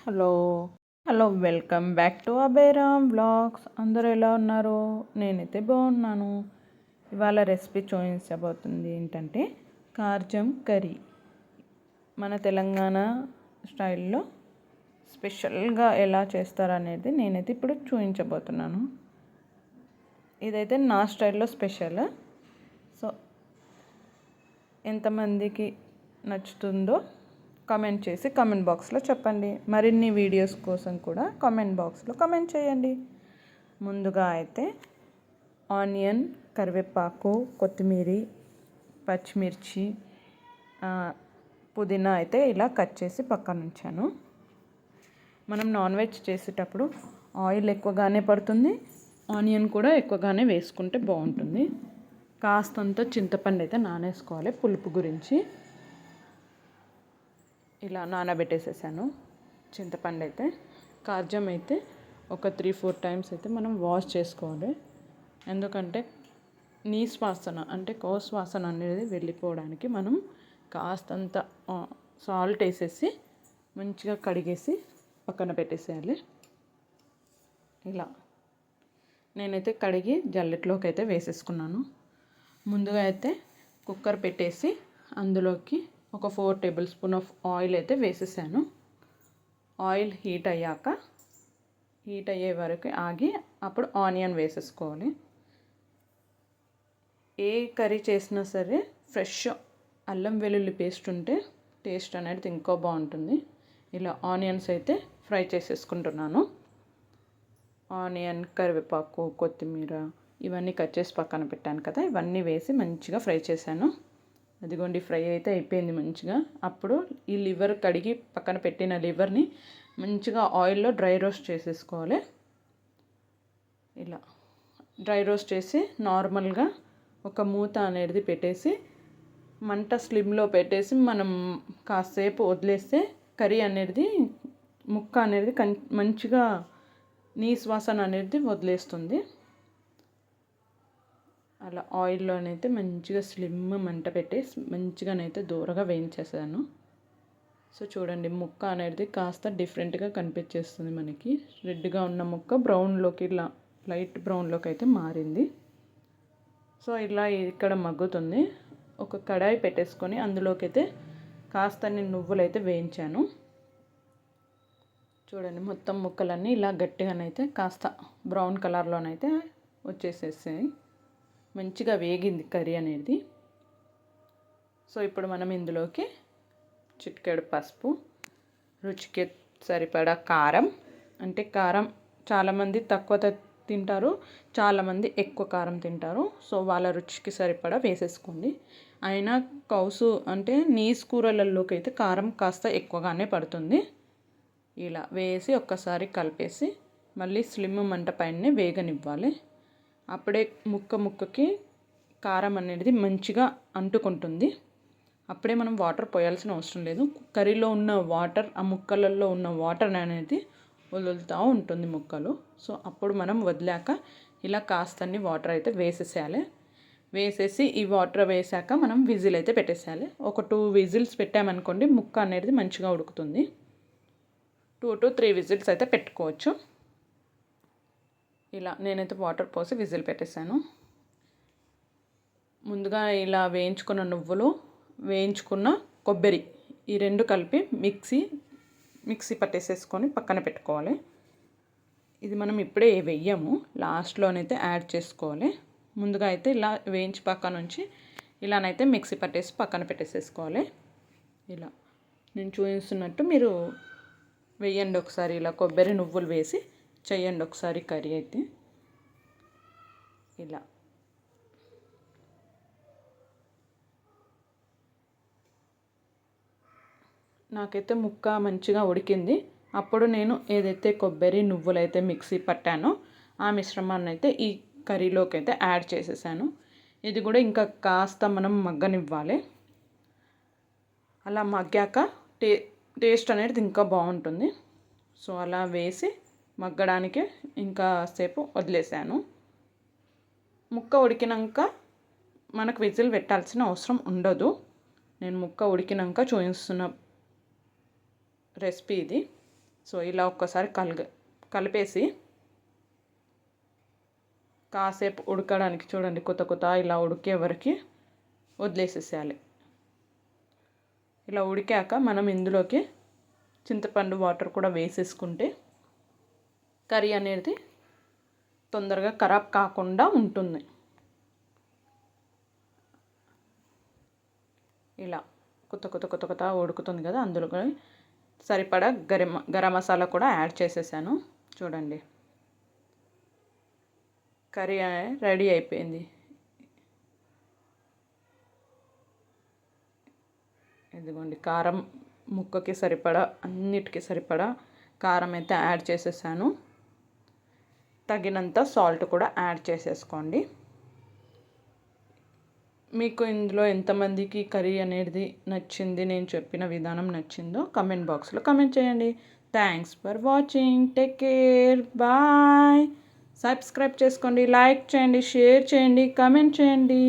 Hello hello welcome back to Abhiram vlogs. అందరూ ఎలా ఉన్నారు? నేనైతే బాగున్నాను. ఇవాళ రెసిపీ చూపించబోతుంది ఏంటంటే కార్జం కర్రీ. మన తెలంగాణ స్టైల్లో స్పెషల్గా ఎలా చేస్తారనేది నేనైతే ఇప్పుడు చూపించబోతున్నాను. ఇదైతే నా స్టైల్లో స్పెషల్. సో ఎంతమందికి నచ్చుతుందో కామెంట్ చేసి కామెంట్ బాక్స్లో చెప్పండి. మరిన్ని వీడియోస్ కోసం కూడా కామెంట్ బాక్స్లో కామెంట్ చేయండి. ముందుగా అయితే ఆనియన్, కరివేపాకు, కొత్తిమీర, పచ్చిమిర్చి, పుదీనా అయితే ఇలా కట్ చేసి పక్కన ఉంచాను. మనం నాన్ వెజ్ చేసేటప్పుడు ఆయిల్ ఎక్కువగానే పడుతుంది, ఆనియన్ కూడా ఎక్కువగానే వేసుకుంటే బాగుంటుంది. కాస్తంత చింతపండు అయితే నానేసుకోవాలి పులుపు గురించి. ఇలా నానబెట్టేసేసాను చింతపండు అయితే. కార్జం అయితే ఒక 3-4 టైమ్స్ అయితే మనం వాష్ చేసుకోవాలి. ఎందుకంటే నీసు వాసన అంటే కోసు వాసన అనేది వెళ్ళిపోవడానికి మనం కాస్తంత సాల్ట్ వేసేసి మంచిగా కడిగేసి పక్కన పెట్టేసేయాలి. ఇలా నేనైతే కడిగి జల్లెట్లోకి అయితే వేసేసుకున్నాను. ముందుగా అయితే కుక్కర్ పెట్టేసి అందులోకి ఒక 4 టేబుల్ స్పూన్ ఆఫ్ ఆయిల్ అయితే వేసేసాను. ఆయిల్ హీట్ అయ్యే వరకు ఆగి అప్పుడు ఆనియన్ వేసేసుకోవాలి. ఏ కర్రీ చేసినా సరే ఫ్రెష్ అల్లం వెల్లుల్లి పేస్ట్ ఉంటే టేస్ట్ అనేది ఇంకో బాగుంటుంది. ఇలా ఆనియన్స్ అయితే ఫ్రై చేసేసుకుంటున్నాను. ఆనియన్, కరివేపాకు, కొత్తిమీర ఇవన్నీ కట్ చేసి పక్కన పెట్టాను కదా, ఇవన్నీ వేసి మంచిగా ఫ్రై చేశాను. అదిగోండి ఫ్రై అయితే అయిపోయింది మంచిగా. అప్పుడు ఈ లివర్ కడిగి పక్కన పెట్టిన లివర్ని మంచిగా ఆయిల్లో డ్రై రోస్ట్ చేసేసుకోవాలి. ఇలా డ్రై రోస్ట్ చేసి నార్మల్గా ఒక మూత అనేది పెట్టేసి మంట స్లిమ్లో పెట్టేసి మనం కాసేపు వదిలేస్తే కర్రీ అనేది ముక్క అనేది మంచిగా నీసు వాసన అనేది వదిలేస్తుంది. అలా ఆయిల్లోనైతే మంచిగా స్లిమ్ మంట పెట్టేసి మంచిగానైతే దూరగా వేయించేసాను. సో చూడండి ముక్క అనేది కాస్త డిఫరెంట్గా కనిపించేస్తుంది మనకి. రెడ్గా ఉన్న ముక్క బ్రౌన్లోకి ఇలా లైట్ బ్రౌన్లోకి అయితే మారింది. సో ఇలా ఇక్కడ మగ్గుతుంది. ఒక కడాయి పెట్టేసుకొని అందులోకి అయితే కాస్త నేను నువ్వులు అయితే వేయించాను. చూడండి మొత్తం ముక్కలన్నీ ఇలా గట్టిగానైతే కాస్త బ్రౌన్ కలర్లోనైతే వచ్చేసేసాయి. మంచిగా వేగింది కర్రీ అనేది. సో ఇప్పుడు మనం ఇందులోకి చిటికెడు పసుపు, రుచికి సరిపడా కారం. అంటే కారం చాలామంది తక్కువ తింటారు, చాలామంది ఎక్కువ కారం తింటారు. సో వాళ్ళ రుచికి సరిపడా వేసేసుకోండి. అయినా కౌసు అంటే నీసు కూరలలోకి అయితే కారం కాస్త ఎక్కువగానే పడుతుంది. ఇలా వేసి ఒక్కసారి కలిపేసి మళ్ళీ స్లిమ్ మంట పైనే వేగనివ్వాలి. అప్పుడే ముక్కకి కారం అనేది మంచిగా అంటుకుంటుంది. అప్పుడే మనం వాటర్ పోయాల్సిన అవసరం లేదు. కర్రీలో ఉన్న వాటర్, ఆ ముక్కలలో ఉన్న వాటర్ అనేది వదులుతూ ఉంటుంది ముక్కలు. సో అప్పుడు మనం వదిలాక ఇలా కాస్తన్ని వాటర్ అయితే వేసేసేయాలి. వేసేసి ఈ వాటర్ వేసాక మనం విజిల్ అయితే పెట్టేసేయాలి. ఒక 2 విజిల్స్ పెట్టామనుకోండి ముక్క అనేది మంచిగా ఉడుకుతుంది. 2 to 3 విజిల్స్ అయితే పెట్టుకోవచ్చు. ఇలా నేనైతే వాటర్ పోసి విజిల్ పెట్టేశాను. ముందుగా ఇలా వేయించుకున్న నువ్వులు, వేయించుకున్న కొబ్బరి ఈ 2 కలిపి మిక్సీ పట్టేసేసుకొని పక్కన పెట్టుకోవాలి. ఇది మనం ఇప్పుడే వెయ్యము, లాస్ట్లోనైతే యాడ్ చేసుకోవాలి. ముందుగా అయితే ఇలా వేయించి పక్కన నుంచి ఇలానైతే మిక్సీ పట్టేసి పక్కన పెట్టేసేసుకోవాలి. ఇలా నేను చూపిస్తున్నట్టు మీరు వేయండి ఒకసారి. ఇలా కొబ్బరి నువ్వులు వేసి చేయండి ఒకసారి కర్రీ అయితే. ఇలా నాకైతే ముక్క మంచిగా ఉడికింది. అప్పుడు నేను ఏదైతే కొబ్బరి నువ్వులు అయితే మిక్సీ పట్టానో ఆ మిశ్రమాన్ని అయితే ఈ కర్రీలోకి అయితే యాడ్ చేసేసాను. ఇది కూడా ఇంకా కాస్త మనం మగ్గనివ్వాలి. అలా మగ్గాక టేస్ట్ అనేది ఇంకా బాగుంటుంది. సో అలా వేసి మగ్గడానికి ఇంకా సేపు వదిలేసాను. ముక్క ఉడికినాక మనకు విజిల్ పెట్టాల్సిన అవసరం ఉండదు. నేను ముక్క ఉడికినాక చూపిస్తున్న రెసిపీ ఇది. సో ఇలా ఒక్కసారి కలిపేసి కాసేపు ఉడకడానికి చూడండి, కొత్త ఇలా ఉడికే వరకు వదిలేసేసేయాలి. ఇలా ఉడికాక మనం ఇందులోకి చింతపండు వాటర్ కూడా వేసేసుకుంటే కర్రీ అనేది తొందరగా ఖరాబ్ కాకుండా ఉంటుంది. ఇలా కొత్త ఉడుకుతుంది కదా, అందులో సరిపడా గరం మసాలా కూడా యాడ్ చేసేసాను. చూడండి, కర్రీ రెడీ అయిపోయింది. ఇదిగోండి, కారం ముక్కకి సరిపడా, అన్నిటికీ సరిపడా కారం అయితే యాడ్ చేసేసాను. తగినంత సాల్ట్ కూడా యాడ్ చేసేసుకోండి. మీకు ఇందులో ఎంతమందికి కర్రీ అనేది నచ్చింది, నేను చెప్పిన విధానం నచ్చిందో కమెంట్ బాక్స్లో కమెంట్ చేయండి. Thanks for watching. Take care. Bye. Subscribe చేసుకోండి, లైక్ చేయండి, షేర్ చేయండి, కమెంట్ చేయండి.